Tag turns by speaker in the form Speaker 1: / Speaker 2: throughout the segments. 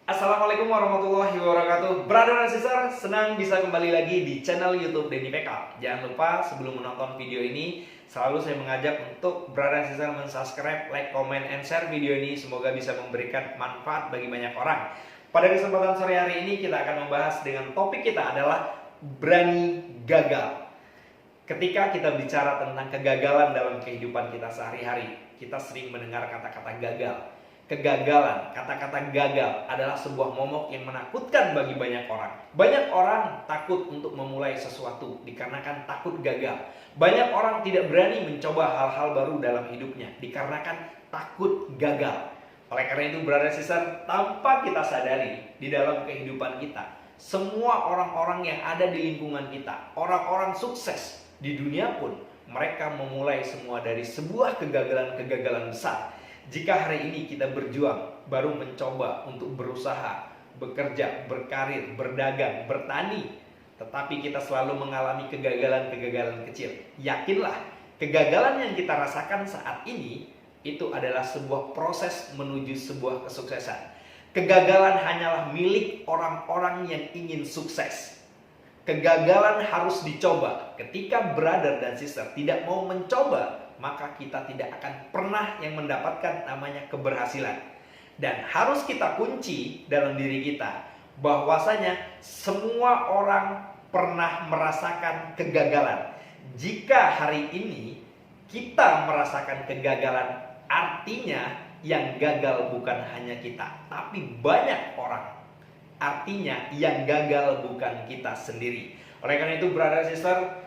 Speaker 1: Assalamualaikum warahmatullahi wabarakatuh. Brother dan sister, senang bisa kembali lagi di channel YouTube Denny PK. Jangan lupa sebelum menonton video ini, selalu saya mengajak untuk brother dan sister mensubscribe, like, comment, and share video ini. Semoga bisa memberikan manfaat bagi banyak orang. Pada kesempatan sore hari ini kita akan membahas dengan topik kita adalah berani gagal. Ketika kita bicara tentang kegagalan dalam kehidupan kita sehari-hari, kita sering mendengar kata-kata gagal. Kegagalan, kata-kata gagal adalah sebuah momok yang menakutkan bagi banyak orang. Banyak orang takut untuk memulai sesuatu dikarenakan takut gagal. Banyak orang tidak berani mencoba hal-hal baru dalam hidupnya dikarenakan takut gagal. Oleh karena itu, brother sister, tanpa kita sadari di dalam kehidupan kita, semua orang-orang yang ada di lingkungan kita, orang-orang sukses di dunia pun, mereka memulai semua dari sebuah kegagalan-kegagalan besar. Jika hari ini kita berjuang, baru mencoba untuk berusaha, bekerja, berkarir, berdagang, bertani, tetapi kita selalu mengalami kegagalan-kegagalan kecil, yakinlah, kegagalan yang kita rasakan saat ini, itu adalah sebuah proses menuju sebuah kesuksesan. Kegagalan hanyalah milik orang-orang yang ingin sukses. Kegagalan harus dicoba. Ketika brother dan sister tidak mau mencoba, maka kita tidak akan pernah yang mendapatkan namanya keberhasilan. Dan harus kita kunci dalam diri kita bahwasanya semua orang pernah merasakan kegagalan. Jika hari ini kita merasakan kegagalan, artinya yang gagal bukan hanya kita, tapi banyak orang. Artinya yang gagal bukan kita sendiri. Oleh karena itu, brother sister,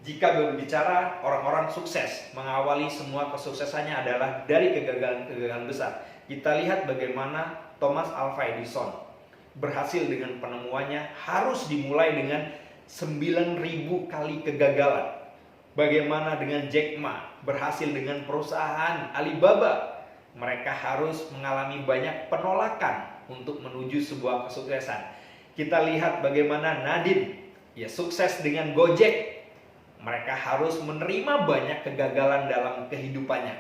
Speaker 1: jika berbicara orang-orang sukses, mengawali semua kesuksesannya adalah dari kegagalan-kegagalan besar. Kita lihat bagaimana Thomas Alva Edison berhasil dengan penemuannya harus dimulai dengan 9.000 kali kegagalan. Bagaimana dengan Jack Ma berhasil dengan perusahaan Alibaba. Mereka harus mengalami banyak penolakan untuk menuju sebuah kesuksesan. Kita lihat bagaimana Nadine sukses dengan Gojek. Mereka harus menerima banyak kegagalan dalam kehidupannya.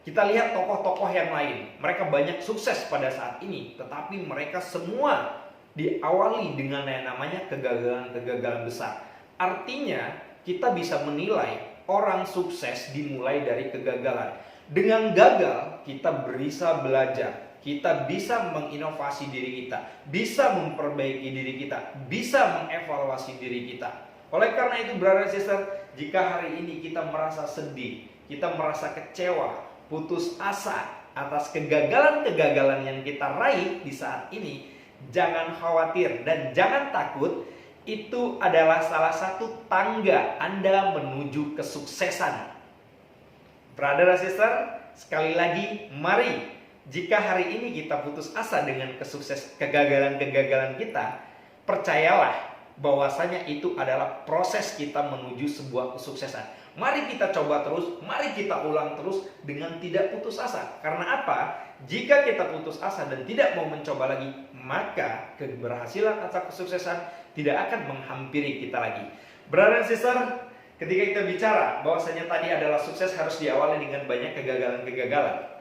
Speaker 1: Kita lihat tokoh-tokoh yang lain. Mereka banyak sukses pada saat ini, tetapi mereka semua diawali dengan yang namanya kegagalan-kegagalan besar. Artinya, kita bisa menilai orang sukses dimulai dari kegagalan. Dengan gagal, kita bisa belajar. Kita bisa menginovasi diri kita, bisa memperbaiki diri kita, bisa mengevaluasi diri kita. Oleh karena itu, brother sister, jika hari ini kita merasa sedih, kita merasa kecewa, putus asa atas kegagalan-kegagalan yang kita raih di saat ini, jangan khawatir dan jangan takut. Itu adalah salah satu tangga Anda menuju kesuksesan. Brother dan sister, sekali lagi, mari, jika hari ini kita putus asa dengan kegagalan-kegagalan kita, percayalah bahwasanya itu adalah proses kita menuju sebuah kesuksesan. Mari kita coba terus, mari kita ulang terus dengan tidak putus asa. Karena apa? Jika kita putus asa dan tidak mau mencoba lagi, maka keberhasilan atau kesuksesan tidak akan menghampiri kita lagi. Brother and sister, ketika kita bicara bahwasanya tadi adalah sukses harus diawali dengan banyak kegagalan-kegagalan.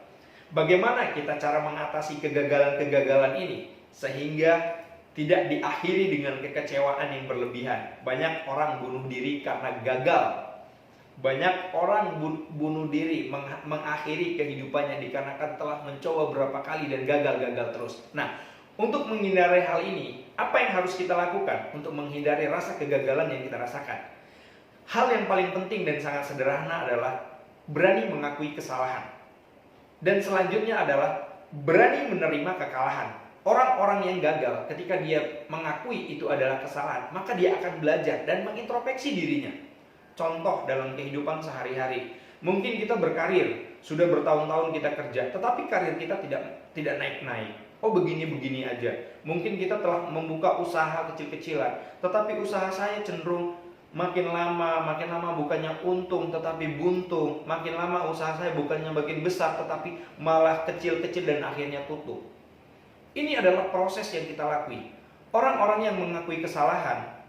Speaker 1: Bagaimana kita cara mengatasi kegagalan-kegagalan ini sehingga tidak diakhiri dengan kekecewaan yang berlebihan? Banyak orang bunuh diri karena gagal. Banyak orang bunuh diri, mengakhiri kehidupannya dikarenakan telah mencoba berapa kali dan gagal terus. Nah, untuk menghindari hal ini, apa yang harus kita lakukan untuk menghindari rasa kegagalan yang kita rasakan? Hal yang paling penting dan sangat sederhana adalah berani mengakui kesalahan. Dan selanjutnya adalah berani menerima kekalahan. Orang-orang yang gagal ketika dia mengakui itu adalah kesalahan, maka dia akan belajar dan mengintrospeksi dirinya. Contoh dalam kehidupan sehari-hari, mungkin kita berkarir, sudah bertahun-tahun kita kerja, tetapi karir kita tidak naik-naik. Oh, begini-begini aja. Mungkin kita telah membuka usaha kecil-kecilan, tetapi usaha saya cenderung makin lama bukannya untung tetapi buntung. Makin lama usaha saya bukannya makin besar tetapi malah kecil-kecil dan akhirnya tutup. Ini adalah proses yang kita lakui. Orang-orang yang mengakui kesalahan,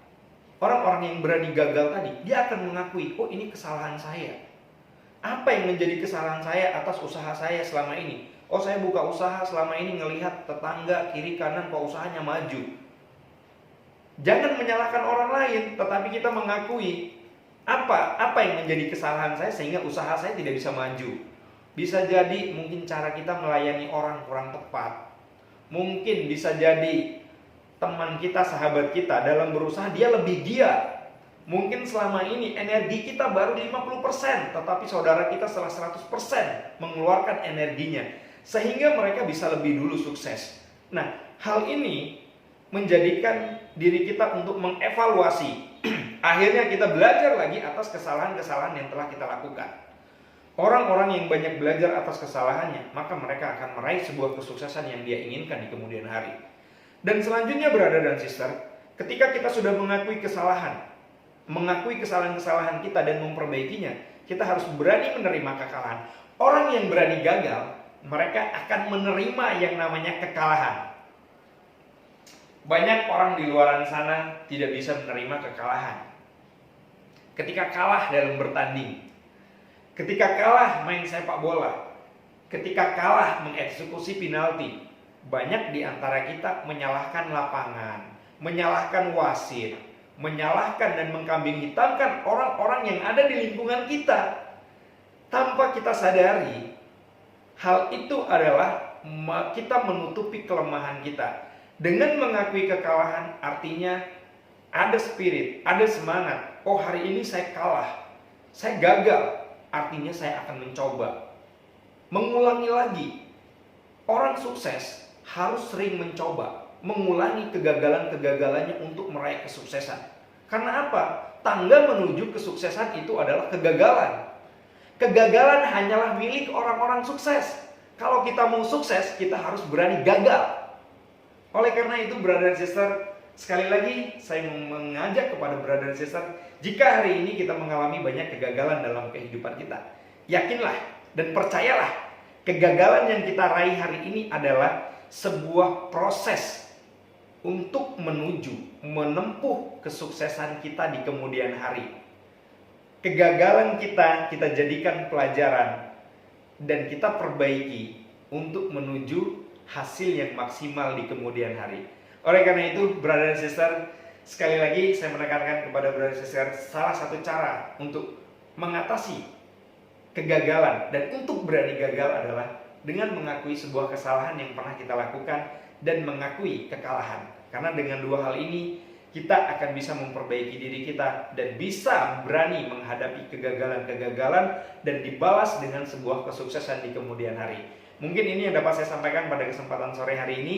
Speaker 1: orang-orang yang berani gagal tadi, dia akan mengakui, oh ini kesalahan saya. Apa yang menjadi kesalahan saya atas usaha saya selama ini? Oh, saya buka usaha selama ini ngelihat tetangga kiri kanan kok usahanya maju. Jangan menyalahkan orang lain, tetapi kita mengakui apa yang menjadi kesalahan saya sehingga usaha saya tidak bisa maju. Bisa jadi mungkin cara kita melayani orang kurang tepat. Mungkin bisa jadi teman kita, sahabat kita dalam berusaha dia lebih giat. Mungkin selama ini energi kita baru 50%, tetapi saudara kita setelah 100% mengeluarkan energinya, sehingga mereka bisa lebih dulu sukses. Nah, hal ini menjadikan diri kita untuk mengevaluasi. Akhirnya kita belajar lagi atas kesalahan-kesalahan yang telah kita lakukan. Orang-orang yang banyak belajar atas kesalahannya, maka mereka akan meraih sebuah kesuksesan yang dia inginkan di kemudian hari. Dan selanjutnya, brother dan sister, ketika kita sudah mengakui kesalahan-kesalahan kita dan memperbaikinya, kita harus berani menerima kekalahan. Orang yang berani gagal, mereka akan menerima yang namanya kekalahan. Banyak orang di luar sana tidak bisa menerima kekalahan. Ketika kalah dalam bertanding, ketika kalah main sepak bola, ketika kalah mengeksekusi penalti, banyak di antara kita menyalahkan lapangan, menyalahkan wasit, menyalahkan dan mengkambing hitamkan orang-orang yang ada di lingkungan kita. Tanpa kita sadari, hal itu adalah kita menutupi kelemahan kita. Dengan mengakui kekalahan artinya ada spirit, ada semangat. Oh, hari ini saya kalah, saya gagal. Artinya saya akan mencoba mengulangi lagi. Orang sukses harus sering mencoba mengulangi kegagalan-kegagalannya untuk meraih kesuksesan. Karena apa? Tangga menuju kesuksesan itu adalah kegagalan. Kegagalan hanyalah milik orang-orang sukses. Kalau kita mau sukses, kita harus berani gagal. Oleh karena itu, brother dan sister, sekali lagi saya mengajak kepada brother dan sister, jika hari ini kita mengalami banyak kegagalan dalam kehidupan kita, yakinlah dan percayalah, kegagalan yang kita raih hari ini adalah sebuah proses untuk menempuh kesuksesan kita di kemudian hari. Kegagalan kita jadikan pelajaran dan kita perbaiki untuk menuju hasil yang maksimal di kemudian hari. Oleh karena itu, brother dan sister, sekali lagi saya menekankan kepada brother dan sister, salah satu cara untuk mengatasi kegagalan dan untuk berani gagal adalah dengan mengakui sebuah kesalahan yang pernah kita lakukan dan mengakui kekalahan. Karena dengan dua hal ini, kita akan bisa memperbaiki diri kita dan bisa berani menghadapi kegagalan-kegagalan dan dibalas dengan sebuah kesuksesan di kemudian hari. Mungkin ini yang dapat saya sampaikan pada kesempatan sore hari ini.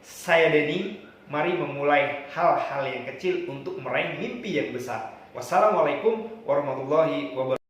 Speaker 1: Saya Denny, mari memulai hal-hal yang kecil untuk meraih mimpi yang besar. Wassalamualaikum warahmatullahi wabarakatuh.